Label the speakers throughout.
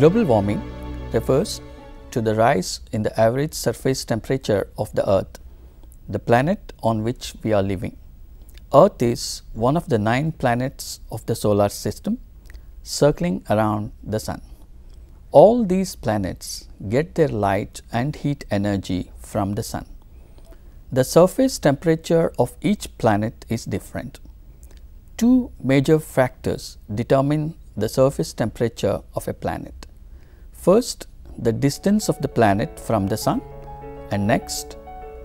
Speaker 1: Global warming refers to the rise in the average surface temperature of the Earth, the planet on which we are living. Earth is one of the 9 planets of the solar system circling around the Sun. All these planets get their light and heat energy from the Sun. The surface temperature of each planet is different. 2 major factors determine the surface temperature of a planet. First, the distance of the planet from the Sun, and next,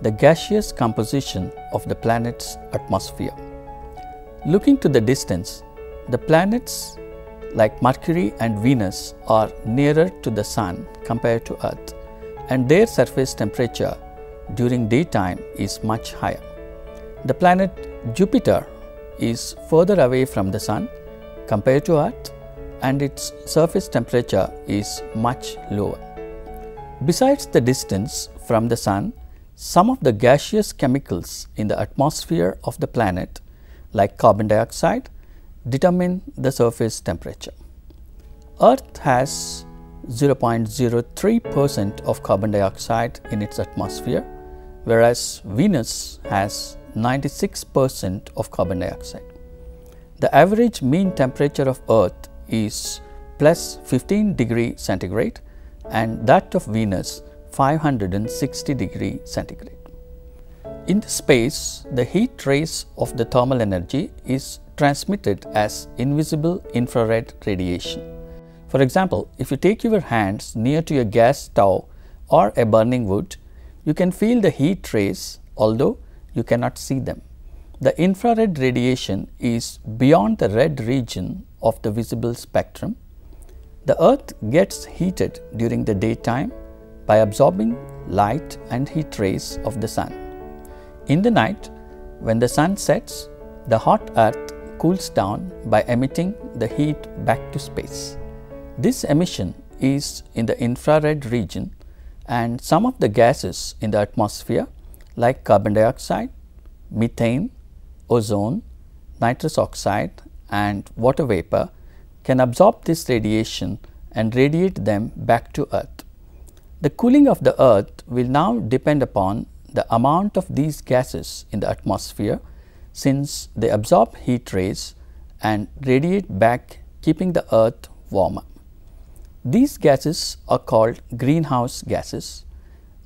Speaker 1: the gaseous composition of the planet's atmosphere. Looking to the distance, the planets like Mercury and Venus are nearer to the Sun compared to Earth, and their surface temperature during daytime is much higher. The planet Jupiter is further away from the Sun compared to Earth, and its surface temperature is much lower. Besides the distance from the Sun, some of the gaseous chemicals in the atmosphere of the planet, like carbon dioxide, determine the surface temperature. Earth has 0.03% of carbon dioxide in its atmosphere, whereas Venus has 96% of carbon dioxide. The average mean temperature of Earth is plus 15 degrees centigrade and that of Venus 560 degrees centigrade. In the space, the heat rays of the thermal energy is transmitted as invisible infrared radiation. For example, if you take your hands near to a gas stove or a burning wood, you can feel the heat rays, although you cannot see them. The infrared radiation is beyond the red region of the visible spectrum. The Earth gets heated during the daytime by absorbing light and heat rays of the Sun. In the night, when the Sun sets, the hot Earth cools down by emitting the heat back to space. This emission is in the infrared region, and some of the gases in the atmosphere like carbon dioxide, methane, ozone, nitrous oxide and water vapor can absorb this radiation and radiate them back to Earth. The cooling of the Earth will now depend upon the amount of these gases in the atmosphere, since they absorb heat rays and radiate back, keeping the Earth warmer. These gases are called greenhouse gases.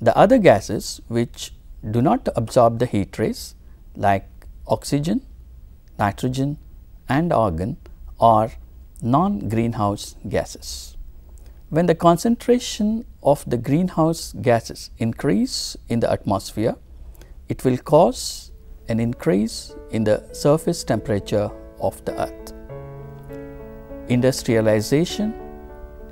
Speaker 1: The other gases which do not absorb the heat rays, like oxygen, nitrogen and argon, are non-greenhouse gases. When the concentration of the greenhouse gases increase in the atmosphere, it will cause an increase in the surface temperature of the Earth. Industrialization,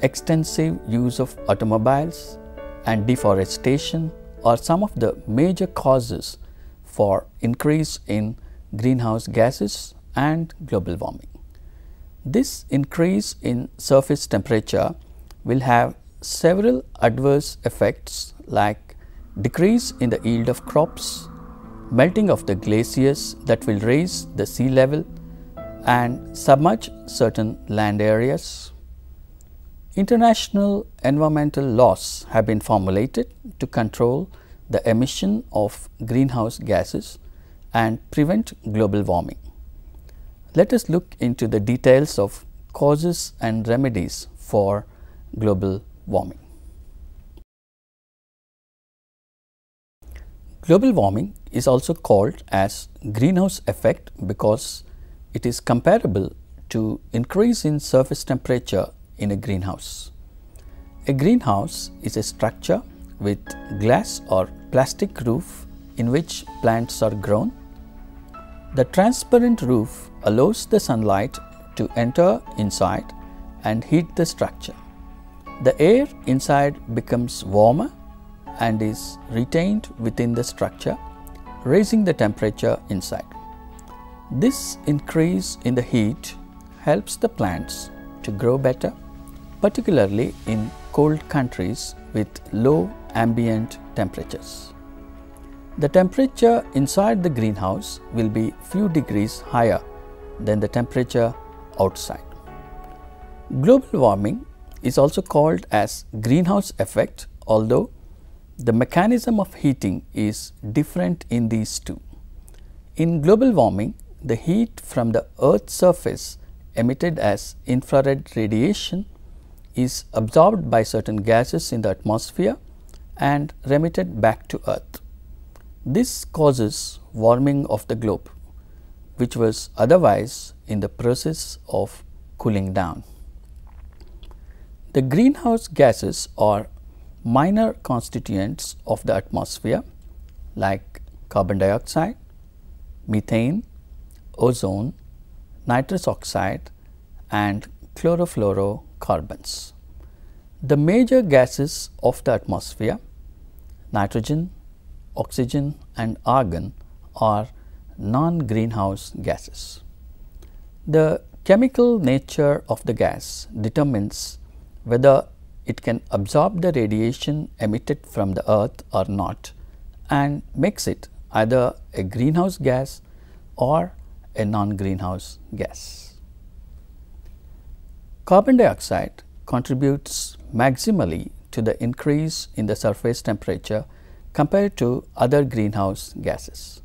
Speaker 1: extensive use of automobiles and deforestation are some of the major causes for increase in greenhouse gases and global warming. This increase in surface temperature will have several adverse effects like decrease in the yield of crops, melting of the glaciers that will raise the sea level and submerge certain land areas. International environmental laws have been formulated to control the emission of greenhouse gases and prevent global warming. Let us look into the details of causes and remedies for global warming. Global warming is also called as greenhouse effect because it is comparable to increase in surface temperature in a greenhouse. A greenhouse is a structure with glass or plastic roof in which plants are grown. The transparent roof allows the sunlight to enter inside and heat the structure. The air inside becomes warmer and is retained within the structure, raising the temperature inside. This increase in the heat helps the plants to grow better, particularly in cold countries with low ambient temperatures. The temperature inside the greenhouse will be few degrees higher than the temperature outside. Global warming is also called as greenhouse effect, although the mechanism of heating is different in these two. In global warming, the heat from the Earth's surface emitted as infrared radiation is absorbed by certain gases in the atmosphere and remitted back to Earth. This causes warming of the globe, which was otherwise in the process of cooling down. The greenhouse gases are minor constituents of the atmosphere like carbon dioxide, methane, ozone, nitrous oxide and chlorofluorocarbons. The major gases of the atmosphere, nitrogen, oxygen and argon, are non-greenhouse gases. The chemical nature of the gas determines whether it can absorb the radiation emitted from the Earth or not, and makes it either a greenhouse gas or a non-greenhouse gas. Carbon dioxide contributes maximally to the increase in the surface temperature compared to other greenhouse gases.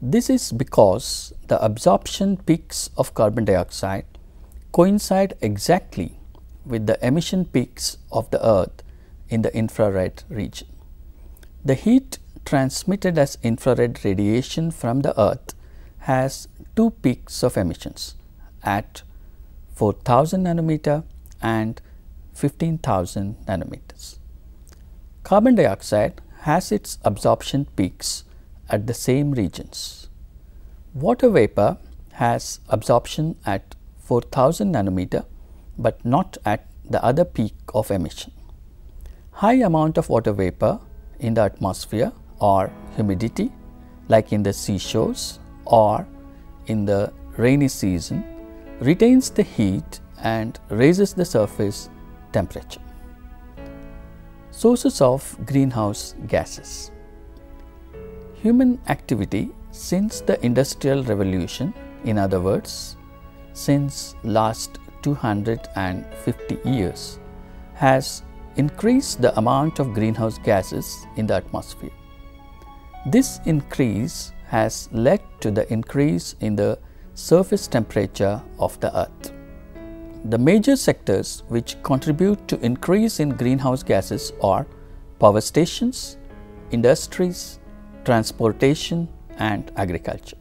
Speaker 1: This is because the absorption peaks of carbon dioxide coincide exactly with the emission peaks of the Earth in the infrared region. The heat transmitted as infrared radiation from the Earth has two peaks of emissions at 4000 nanometer and 15,000 nanometers. Carbon dioxide has its absorption peaks at the same regions. Water vapor has absorption at 4000 nanometer, but not at the other peak of emission. High amount of water vapor in the atmosphere or humidity, like in the seashores or in the rainy season, retains the heat and raises the surface temperature. Sources of greenhouse gases. Human activity since the Industrial Revolution, in other words, since last 250 years, has increased the amount of greenhouse gases in the atmosphere. This increase has led to the increase in the surface temperature of the Earth. The major sectors which contribute to increase in greenhouse gases are power stations, industries, transportation and agriculture.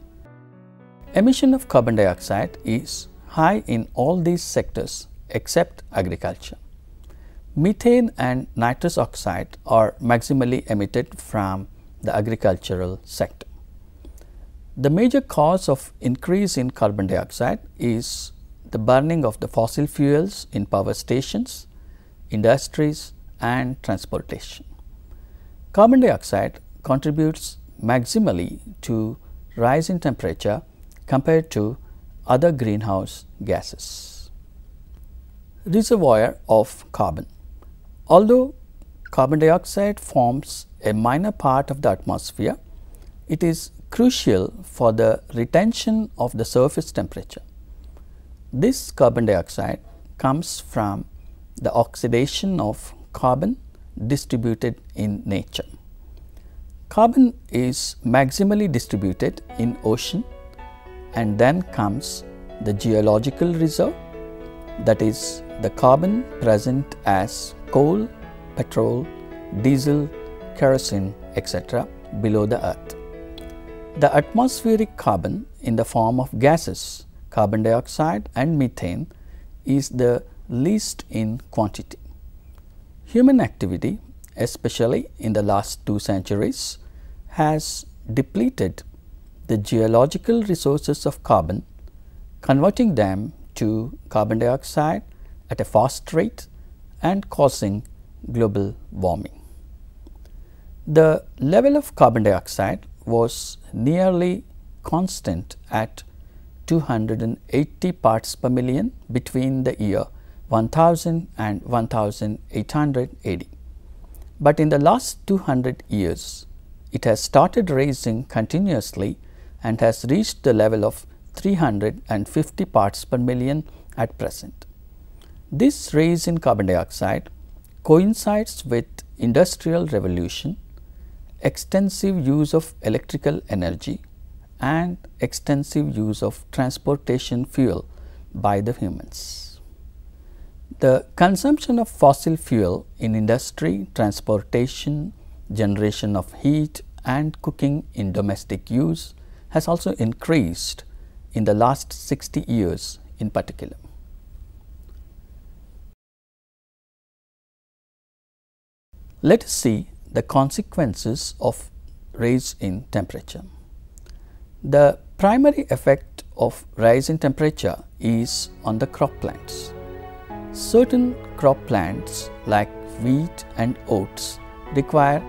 Speaker 1: Emission of carbon dioxide is high in all these sectors except agriculture. Methane and nitrous oxide are maximally emitted from the agricultural sector. The major cause of increase in carbon dioxide is the burning of the fossil fuels in power stations, industries and transportation. Carbon dioxide contributes maximally to rise in temperature compared to other greenhouse gases. Reservoir of carbon. Although carbon dioxide forms a minor part of the atmosphere, it is crucial for the retention of the surface temperature. This carbon dioxide comes from the oxidation of carbon distributed in nature. Carbon is maximally distributed in ocean, and then comes the geological reserve, that is the carbon present as coal, petrol, diesel, kerosene, etc. below the earth. The atmospheric carbon in the form of gases, carbon dioxide and methane, is the least in quantity. Human activity, especially in the last 2 centuries, has depleted the geological resources of carbon, converting them to carbon dioxide at a fast rate and causing global warming. The level of carbon dioxide was nearly constant at 280 parts per million between the year 1000 and 1800 AD. But in the last 200 years, it has started rising continuously and has reached the level of 350 parts per million at present. This rise in carbon dioxide coincides with industrial revolution, extensive use of electrical energy and extensive use of transportation fuel by the humans. The consumption of fossil fuel in industry, transportation, generation of heat and cooking in domestic use has also increased in the last 60 years in particular. Let us see the consequences of rise in temperature. The primary effect of rise in temperature is on the crop plants. Certain crop plants like wheat and oats require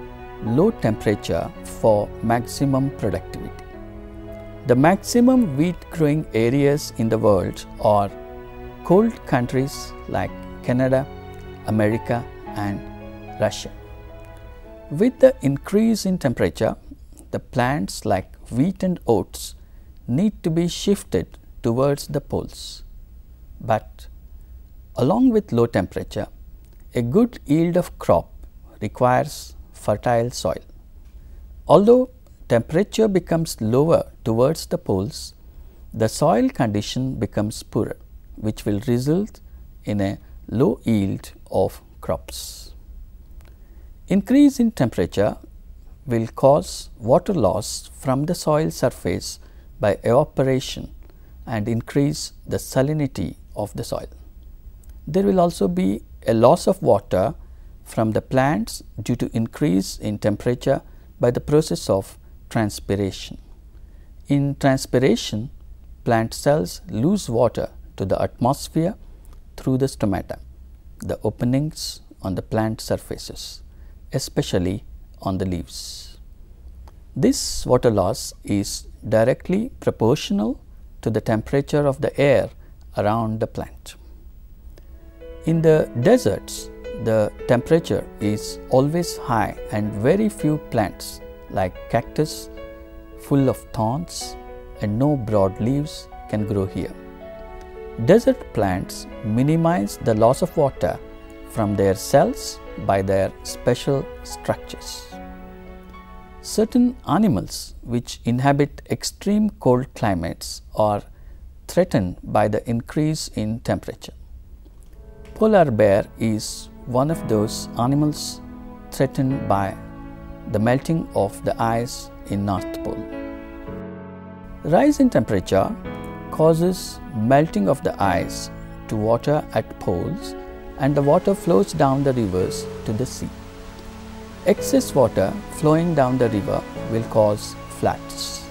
Speaker 1: low temperature for maximum productivity. The maximum wheat growing areas in the world are cold countries like Canada, America and Russia. With the increase in temperature, the plants like wheat and oats need to be shifted towards the poles. But along with low temperature, a good yield of crop requires fertile soil. Although temperature becomes lower towards the poles, the soil condition becomes poorer, which will result in a low yield of crops. Increase in temperature will cause water loss from the soil surface by evaporation and increase the salinity of the soil. There will also be a loss of water from the plants due to increase in temperature by the process of transpiration. In transpiration, plant cells lose water to the atmosphere through the stomata, the openings on the plant surfaces, especially on the leaves. This water loss is directly proportional to the temperature of the air around the plant. In the deserts, the temperature is always high and very few plants like cactus full of thorns and no broad leaves can grow here. Desert plants minimize the loss of water from their cells by their special structures. Certain animals which inhabit extreme cold climates are threatened by the increase in temperature. Polar bear is one of those animals threatened by the melting of the ice in North Pole. Rise in temperature causes melting of the ice to water at poles and the water flows down the rivers to the sea. Excess water flowing down the river will cause floods.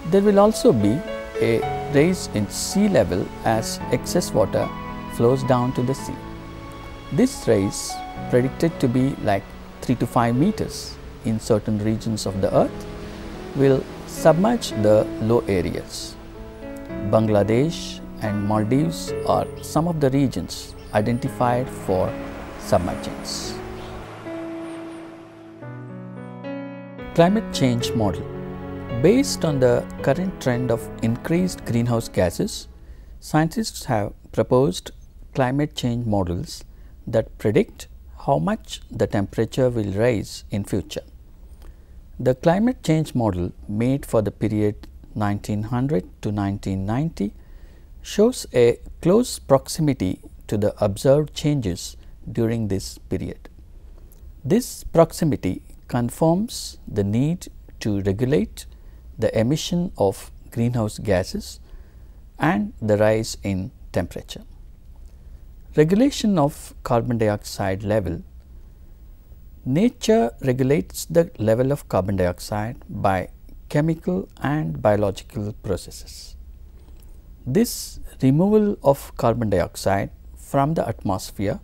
Speaker 1: There will also be a rise in sea level as excess water flows down to the sea. This rise, predicted to be like 3 to 5 meters in certain regions of the earth, will submerge the low areas. Bangladesh and Maldives are some of the regions identified for submergence. Climate change model. Based on the current trend of increased greenhouse gases, scientists have proposed climate change models that predict how much the temperature will rise in future. The climate change model made for the period 1900 to 1990 shows a close proximity to the observed changes during this period. This proximity confirms the need to regulate the emission of greenhouse gases and the rise in temperature. Regulation of carbon dioxide level. Nature regulates the level of carbon dioxide by chemical and biological processes. This removal of carbon dioxide from the atmosphere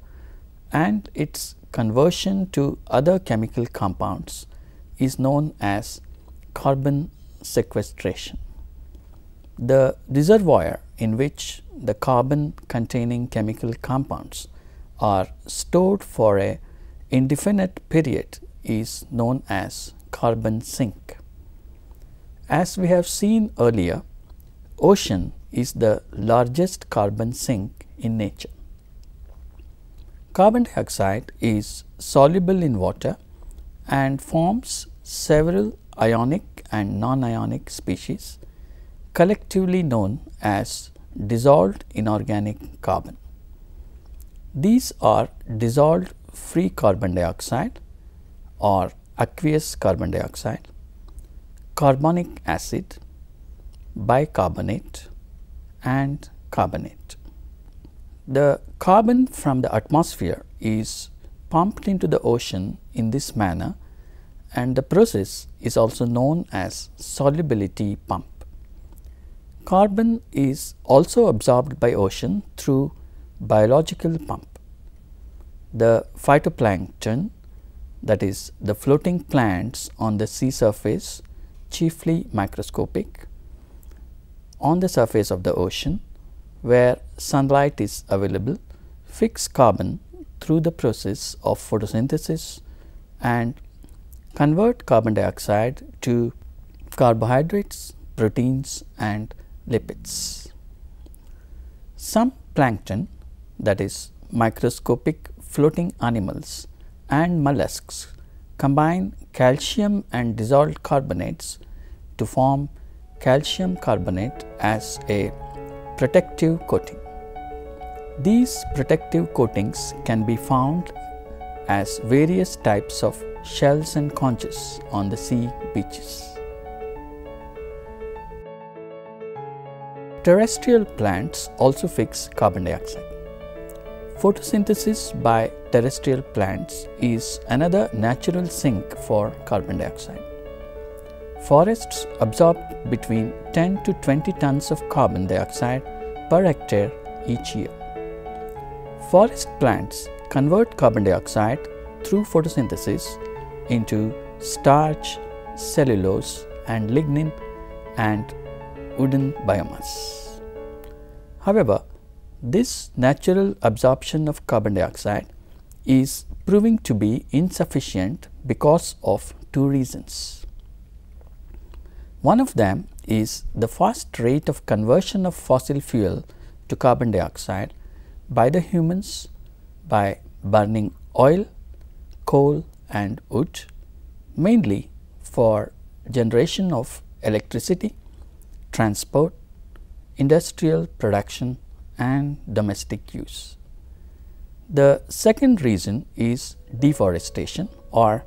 Speaker 1: and its conversion to other chemical compounds is known as carbon sequestration. The reservoir in which the carbon containing chemical compounds are stored for a indefinite period is known as carbon sink. As we have seen earlier, ocean is the largest carbon sink in nature. Carbon dioxide is soluble in water and forms several ionic and non-ionic species, collectively known as dissolved inorganic carbon. These are dissolved free carbon dioxide or aqueous carbon dioxide, carbonic acid, bicarbonate and carbonate. The carbon from the atmosphere is pumped into the ocean in this manner, and the process is also known as solubility pump. Carbon is also absorbed by ocean through biological pump. The phytoplankton, that is the floating plants on the sea surface, chiefly microscopic, on the surface of the ocean where sunlight is available, fix carbon through the process of photosynthesis and convert carbon dioxide to carbohydrates, proteins and lipids. Some plankton, that is microscopic floating animals and mollusks, combine calcium and dissolved carbonates to form calcium carbonate as a protective coating. These protective coatings can be found as various types of shells and conches on the sea beaches. Terrestrial plants also fix carbon dioxide. Photosynthesis by terrestrial plants is another natural sink for carbon dioxide. Forests absorb between 10 to 20 tons of carbon dioxide per hectare each year. Forest plants convert carbon dioxide through photosynthesis into starch, cellulose and lignin and wooden biomass. However, this natural absorption of carbon dioxide is proving to be insufficient because of two reasons. One of them is the fast rate of conversion of fossil fuel to carbon dioxide by the humans by burning oil, coal and wood, mainly for generation of electricity, transport, industrial production and domestic use. The second reason is deforestation or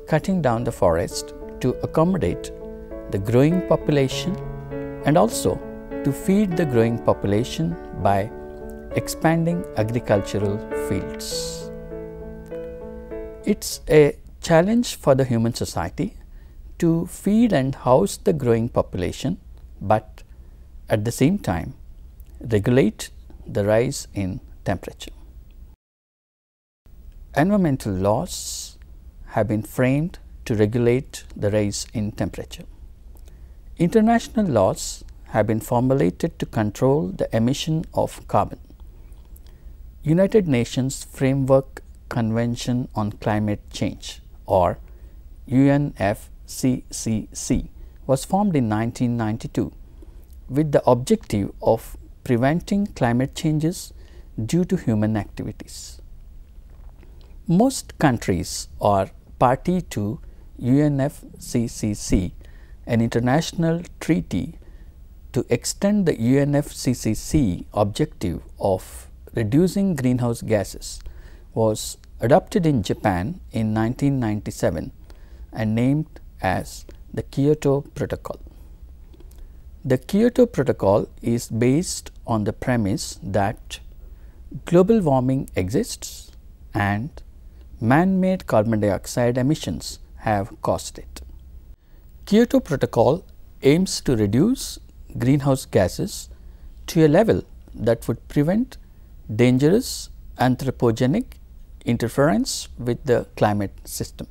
Speaker 1: cutting down the forest to accommodate the growing population and also to feed the growing population by expanding agricultural fields. It's a challenge for the human society to feed and house the growing population, but at the same time regulate the rise in temperature. Environmental laws have been framed to regulate the rise in temperature. International laws have been formulated to control the emission of carbon. United Nations Framework Convention on Climate Change or UNFCCC was formed in 1992 with the objective of preventing climate changes due to human activities. Most countries are party to UNFCCC, an international treaty to extend the UNFCCC objective of reducing greenhouse gases was adopted in Japan in 1997 and named as the Kyoto Protocol. The Kyoto Protocol is based on the premise that global warming exists and man-made carbon dioxide emissions have caused it. Kyoto Protocol aims to reduce greenhouse gases to a level that would prevent dangerous anthropogenic interference with the climate system.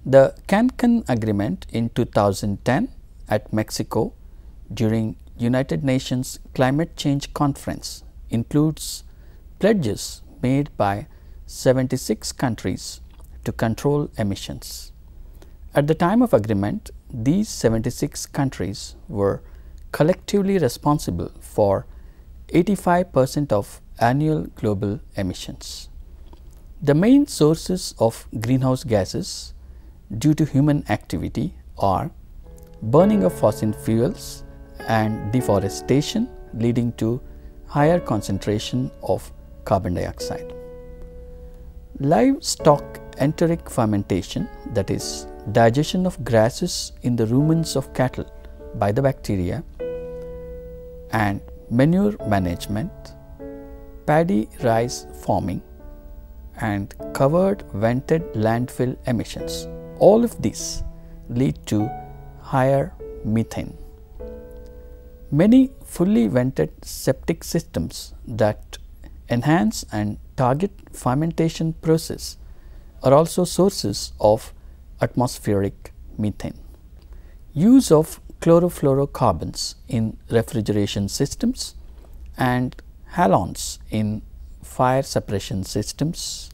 Speaker 1: The Cancun Agreement in 2010 at Mexico during United Nations Climate Change Conference includes pledges made by 76 countries to control emissions. At the time of agreement, these 76 countries were collectively responsible for 85% of annual global emissions. The main sources of greenhouse gases due to human activity are burning of fossil fuels and deforestation, leading to higher concentration of carbon dioxide. Livestock enteric fermentation, that is digestion of grasses in the rumens of cattle by the bacteria, and manure management, paddy rice farming, and covered vented landfill emissions. All of these lead to higher methane. Many fully vented septic systems that enhance and target fermentation process are also sources of atmospheric methane. Use of chlorofluorocarbons in refrigeration systems and halons in fire suppression systems.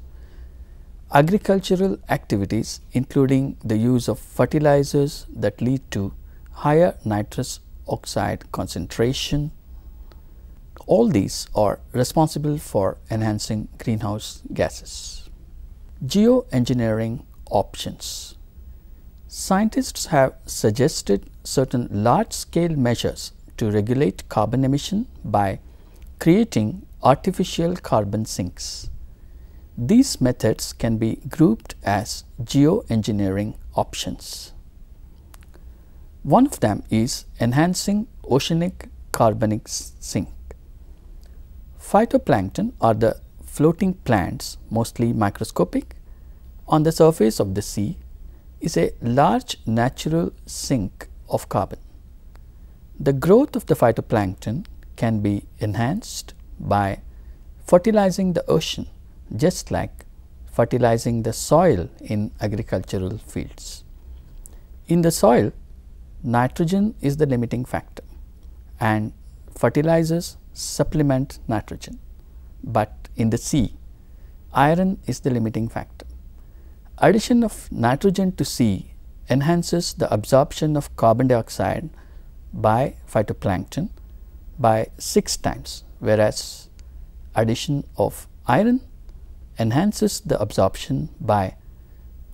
Speaker 1: Agricultural activities including the use of fertilizers that lead to higher nitrous oxide concentration. All these are responsible for enhancing greenhouse gases. Geoengineering options. Scientists have suggested certain large-scale measures to regulate carbon emission by creating artificial carbon sinks. These methods can be grouped as geoengineering options. One of them is enhancing oceanic carbonic sink. Phytoplankton are the floating plants, mostly microscopic, on the surface of the sea is a large natural sink of carbon. The growth of the phytoplankton can be enhanced by fertilizing the ocean, just like fertilizing the soil in agricultural fields. In the soil, nitrogen is the limiting factor and fertilizers supplement nitrogen, but in the sea, iron is the limiting factor. Addition of nitrogen to sea enhances the absorption of carbon dioxide by phytoplankton by 6 times, whereas addition of iron enhances the absorption by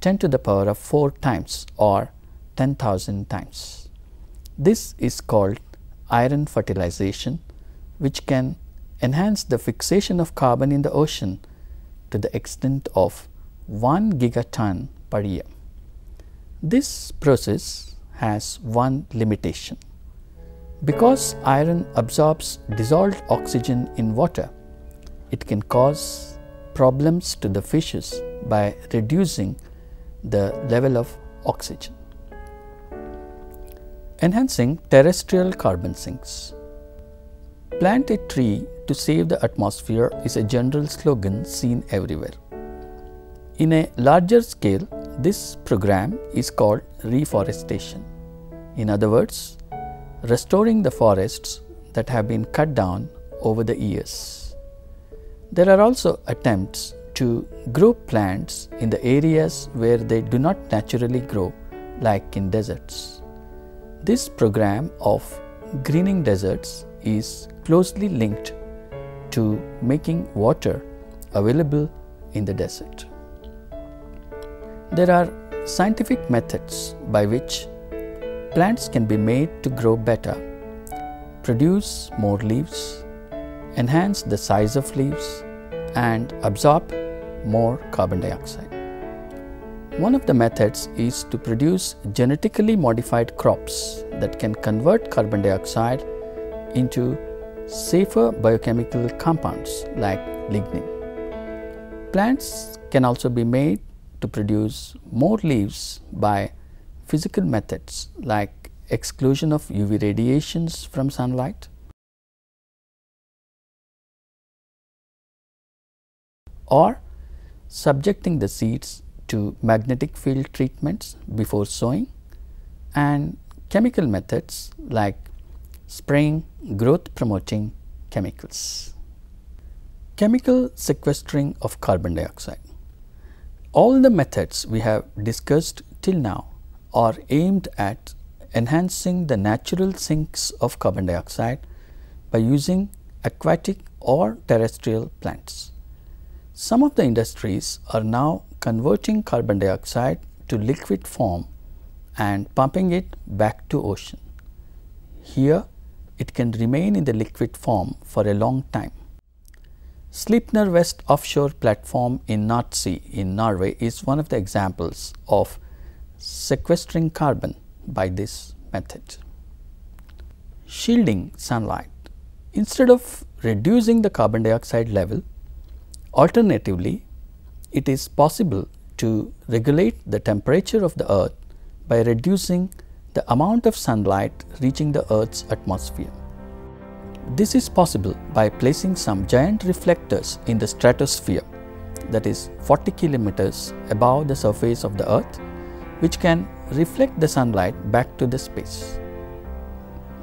Speaker 1: 10 to the power of 4 times or 10,000 times. This is called iron fertilization, which can enhance the fixation of carbon in the ocean to the extent of 1 gigaton per year. This process has one limitation. Because iron absorbs dissolved oxygen in water, it can cause problems to the fishes by reducing the level of oxygen. Enhancing terrestrial carbon sinks. Plant a tree to save the atmosphere is a general slogan seen everywhere. In a larger scale, this program is called reforestation. In other words, restoring the forests that have been cut down over the years. There are also attempts to grow plants in the areas where they do not naturally grow, like in deserts. This program of greening deserts is closely linked to making water available in the desert. There are scientific methods by which plants can be made to grow better, produce more leaves, enhance the size of leaves, and absorb more carbon dioxide. One of the methods is to produce genetically modified crops that can convert carbon dioxide into safer biochemical compounds like lignin. Plants can also be made to produce more leaves by physical methods like exclusion of UV radiations from sunlight, or subjecting the seeds to magnetic field treatments before sowing, and chemical methods like spraying growth promoting chemicals. Chemical sequestering of carbon dioxide. All the methods we have discussed till now are aimed at enhancing the natural sinks of carbon dioxide by using aquatic or terrestrial plants. Some of the industries are now converting carbon dioxide to liquid form and pumping it back to ocean. Here, it can remain in the liquid form for a long time. Sleipner West offshore platform in North Sea in Norway is one of the examples of sequestering carbon by this method. Shielding sunlight. Instead of reducing the carbon dioxide level, alternatively, it is possible to regulate the temperature of the earth by reducing the amount of sunlight reaching the Earth's atmosphere. This is possible by placing some giant reflectors in the stratosphere, that is 40 kilometers above the surface of the Earth, which can reflect the sunlight back to the space.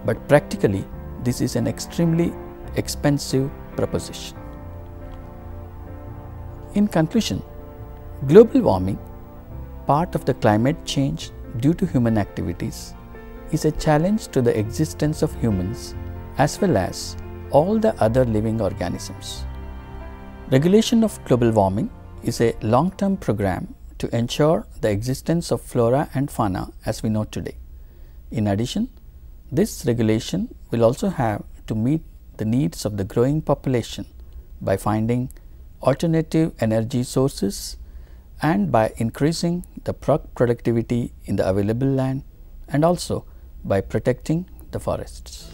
Speaker 1: But practically, this is an extremely expensive proposition. In conclusion, global warming, part of the climate change due to human activities, is a challenge to the existence of humans as well as all the other living organisms. Regulation of global warming is a long-term program to ensure the existence of flora and fauna as we know today. In addition, this regulation will also have to meet the needs of the growing population by finding alternative energy sources and by increasing the productivity in the available land, and also by protecting the forests.